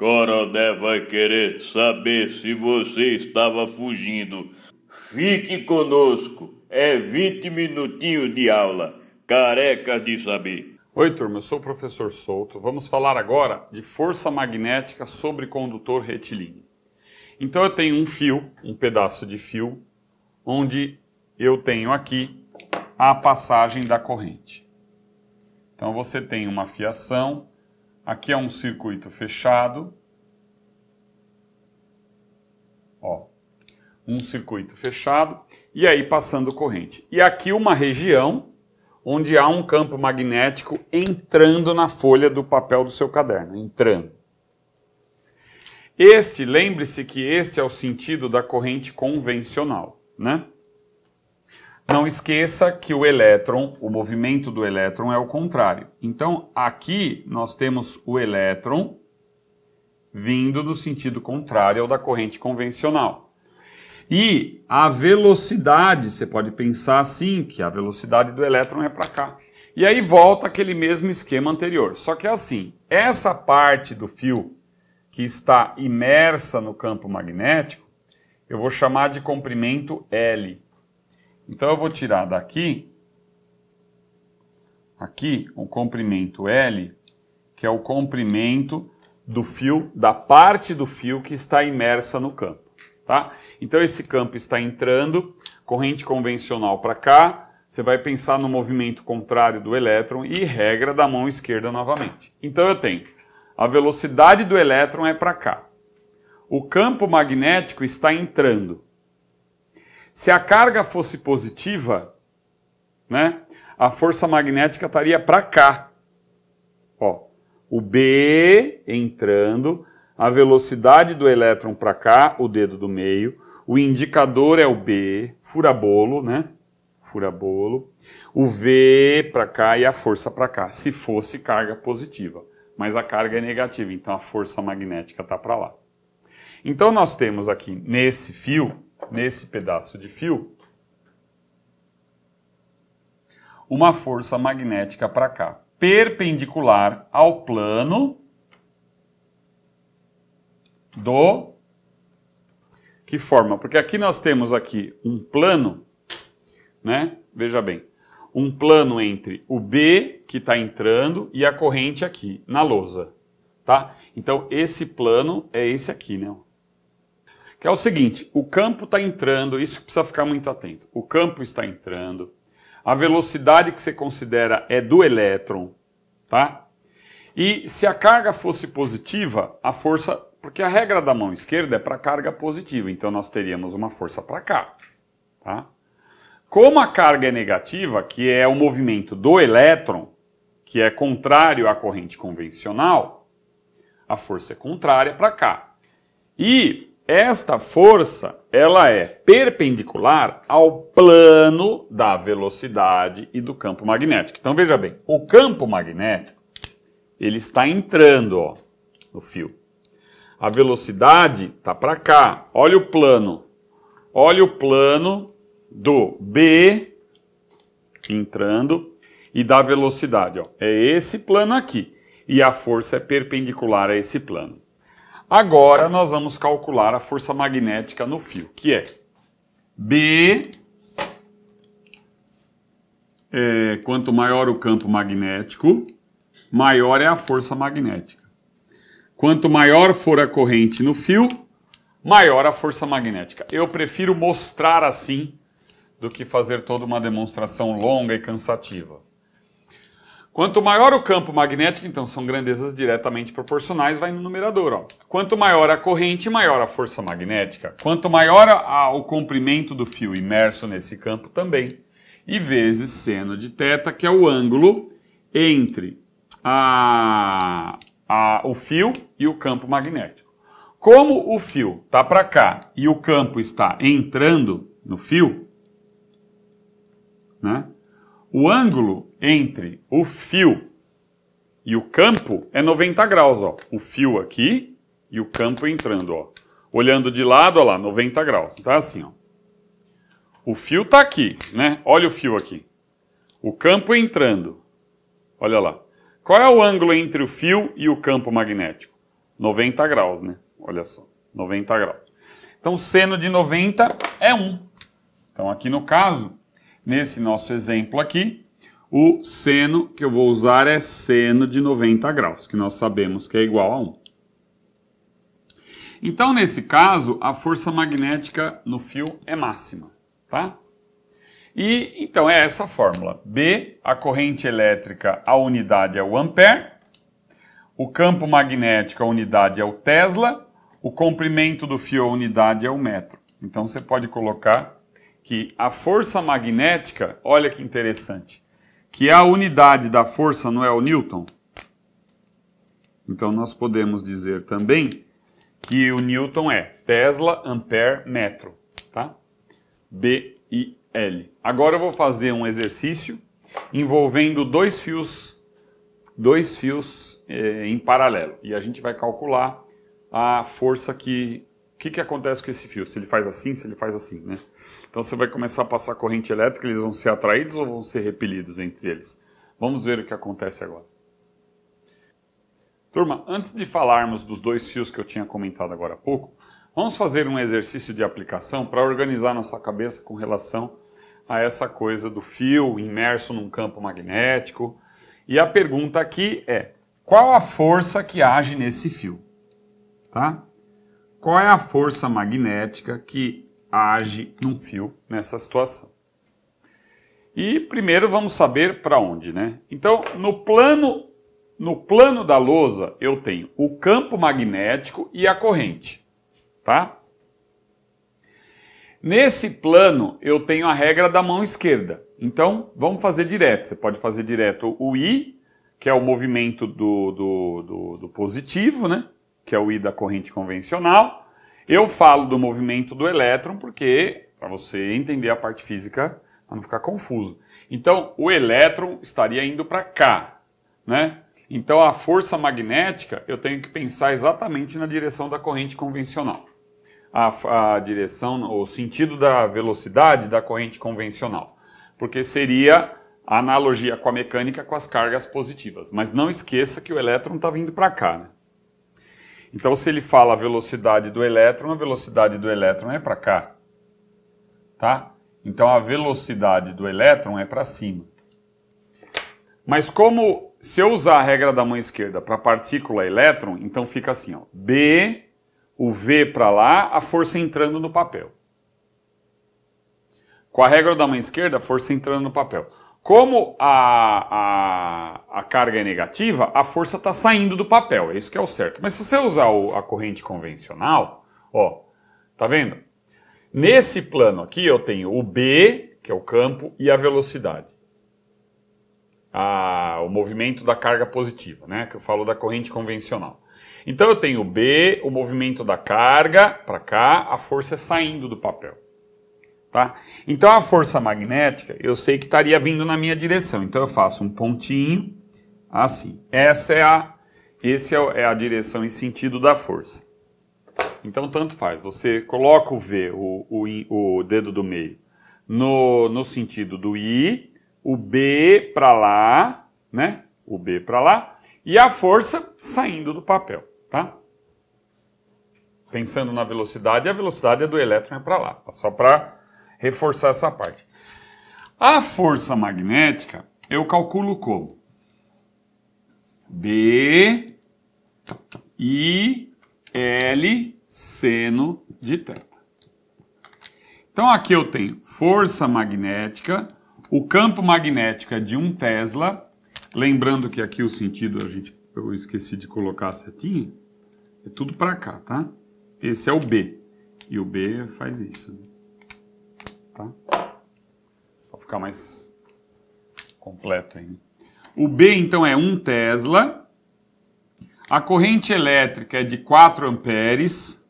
Coronel vai querer saber se você estava fugindo. Fique conosco, é 20 minutinhos de aula, careca de saber. Oi, turma, eu sou o professor Souto. Vamos falar agora de força magnética sobre condutor retilíneo. Então eu tenho um fio, um pedaço de fio, onde eu tenho aqui a passagem da corrente. Então você tem uma fiação, aqui é um circuito fechado, ó, um circuito fechado, e aí passando corrente. E aqui uma região onde há um campo magnético entrando na folha do papel do seu caderno, entrando. Lembre-se que este é o sentido da corrente convencional, né? Não esqueça que o elétron, o movimento do elétron é o contrário. Então, aqui nós temos o elétron vindo no sentido contrário ao da corrente convencional. E a velocidade, você pode pensar assim, que a velocidade do elétron é para cá. E aí volta aquele mesmo esquema anterior. Só que assim, essa parte do fio que está imersa no campo magnético, eu vou chamar de comprimento L. Então eu vou tirar daqui, o comprimento L, que é o comprimento do fio, da parte do fio que está imersa no campo, tá? Então esse campo está entrando, corrente convencional para cá, você vai pensar no movimento contrário do elétron e regra da mão esquerda novamente. Então eu tenho, a velocidade do elétron é para cá. O campo magnético está entrando. Se a carga fosse positiva, né, a força magnética estaria para cá. Ó, o B entrando, a velocidade do elétron para cá, o dedo do meio, o indicador é o B, fura-bolo, né? Fura-bolo. O V para cá e a força para cá, se fosse carga positiva. Mas a carga é negativa, então a força magnética está para lá. Então nós temos aqui nesse fio, nesse pedaço de fio, uma força magnética para cá, perpendicular ao plano do... Que forma? Porque aqui nós temos aqui um plano, né? Veja bem, um plano entre o B, que está entrando, e a corrente aqui, na lousa, tá? Então esse plano é esse aqui, né? Que é o seguinte, o campo está entrando, isso precisa ficar muito atento. O campo está entrando, a velocidade que você considera é do elétron, tá? E se a carga fosse positiva, a força... Porque a regra da mão esquerda é para carga positiva, então nós teríamos uma força para cá, tá? Como a carga é negativa, que é o movimento do elétron, que é contrário à corrente convencional, a força é contrária para cá. E esta força, ela é perpendicular ao plano da velocidade e do campo magnético. Então veja bem, o campo magnético, ele está entrando, ó, no fio. A velocidade está para cá. Olha o plano. Olha o plano do B entrando e da velocidade, ó. É esse plano aqui. E a força é perpendicular a esse plano. Agora nós vamos calcular a força magnética no fio, que é B, quanto maior o campo magnético, maior é a força magnética. Quanto maior for a corrente no fio, maior a força magnética. Eu prefiro mostrar assim do que fazer toda uma demonstração longa e cansativa. Quanto maior o campo magnético, então são grandezas diretamente proporcionais, vai no numerador, ó. Quanto maior a corrente, maior a força magnética. Quanto maior o comprimento do fio imerso nesse campo também. E vezes seno de θ, que é o ângulo entre o fio e o campo magnético. Como o fio está para cá e o campo está entrando no fio, né? O ângulo entre o fio e o campo é 90 graus, ó. O fio aqui e o campo entrando, ó. Olhando de lado, ó lá, 90 graus. Então é assim, ó. O fio está aqui, né? Olha o fio aqui. O campo entrando. Olha lá. Qual é o ângulo entre o fio e o campo magnético? 90 graus, né? Olha só, 90 graus. Então, seno de 90 é 1. Então, aqui no caso, nesse nosso exemplo aqui, o seno que eu vou usar é seno de 90 graus, que nós sabemos que é igual a 1. Então, nesse caso, a força magnética no fio é máxima, tá? E, então, é essa a fórmula. B, a corrente elétrica, a unidade é o ampere. O campo magnético, a unidade é o Tesla. O comprimento do fio, a unidade é o metro. Então, você pode colocar que a força magnética, olha que interessante, que a unidade da força não é o Newton. Então, nós podemos dizer também que o Newton é Tesla, ampere, metro, tá? B e L. Agora eu vou fazer um exercício envolvendo dois fios em paralelo. E a gente vai calcular a força que... O que acontece com esse fio? Se ele faz assim, se ele faz assim, né? Então você vai começar a passar corrente elétrica, eles vão ser atraídos ou vão ser repelidos entre eles? Vamos ver o que acontece agora. Turma, antes de falarmos dos dois fios que eu tinha comentado agora há pouco, vamos fazer um exercício de aplicação para organizar nossa cabeça com relação a essa coisa do fio imerso num campo magnético. E a pergunta aqui é, qual a força que age nesse fio? Tá? Qual é a força magnética que age num fio nessa situação? E primeiro vamos saber para onde, né? Então, no plano da lousa, eu tenho o campo magnético e a corrente, tá? Nesse plano, eu tenho a regra da mão esquerda. Então, vamos fazer direto. Você pode fazer direto o I, que é o movimento do positivo, né? Que é o I da corrente convencional. Eu falo do movimento do elétron porque, para você entender a parte física, para não ficar confuso. Então, o elétron estaria indo para cá, né? Então, a força magnética, eu tenho que pensar exatamente na direção da corrente convencional. A direção, o sentido da velocidade da corrente convencional. Porque seria a analogia com a mecânica com as cargas positivas. Mas não esqueça que o elétron está vindo para cá, né? Então, se ele fala a velocidade do elétron é para cá. Tá? Então, a velocidade do elétron é para cima. Mas como, se eu usar a regra da mão esquerda para a partícula elétron, então fica assim, ó, B, o V para lá, a força entrando no papel. Com a regra da mão esquerda, a força entrando no papel. Como a carga é negativa, a força está saindo do papel, é isso que é o certo. Mas se você usar a corrente convencional, ó, tá vendo? Nesse plano aqui eu tenho o B, que é o campo, e a velocidade. O movimento da carga positiva, né? Que eu falo da corrente convencional. Então eu tenho o B, o movimento da carga para cá, a força é saindo do papel. Tá? Então a força magnética eu sei que estaria vindo na minha direção. Então eu faço um pontinho assim. Essa é a direção e sentido da força. Então tanto faz. Você coloca o V, o dedo do meio, no sentido do I, o B para lá, né? O B para lá e a força saindo do papel, tá? Pensando na velocidade, a velocidade é do elétron é para lá, só para reforçar essa parte. A força magnética eu calculo como? B I L seno de θ. Então aqui eu tenho força magnética, o campo magnético é de 1 Tesla, lembrando que aqui o sentido eu esqueci de colocar a setinha, é tudo para cá, tá? Esse é o B, e o B faz isso, né? Tá? Para ficar mais completo aí. O B, então, é 1 Tesla. A corrente elétrica é de 4 amperes.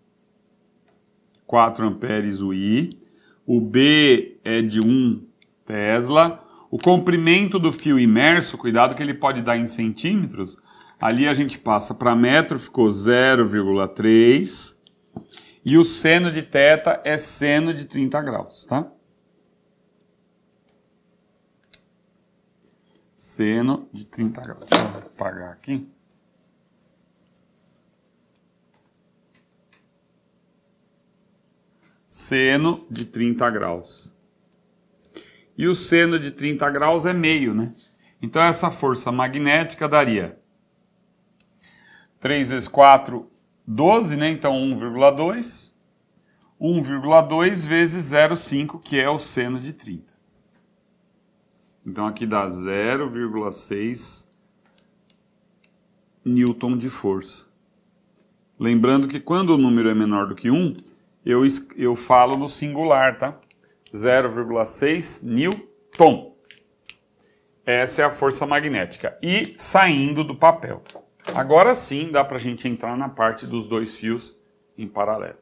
4 amperes o I. O B é de 1 Tesla. O comprimento do fio imerso, cuidado que ele pode dar em centímetros. Ali a gente passa para metro, ficou 0,3. E o seno de θ é seno de 30 graus, tá? Seno de 30 graus. Deixa eu apagar aqui. seno de 30 graus. E o seno de 30 graus é meio, né? Então essa força magnética daria 3 vezes 4, 12, né? Então 1,2. 1,2 vezes 0,5, que é o seno de 30. Então aqui dá 0,6 newton de força. Lembrando que quando o número é menor do que 1, eu falo no singular, tá? 0,6 newton. Essa é a força magnética. E saindo do papel. Agora sim dá para a gente entrar na parte dos dois fios em paralelo.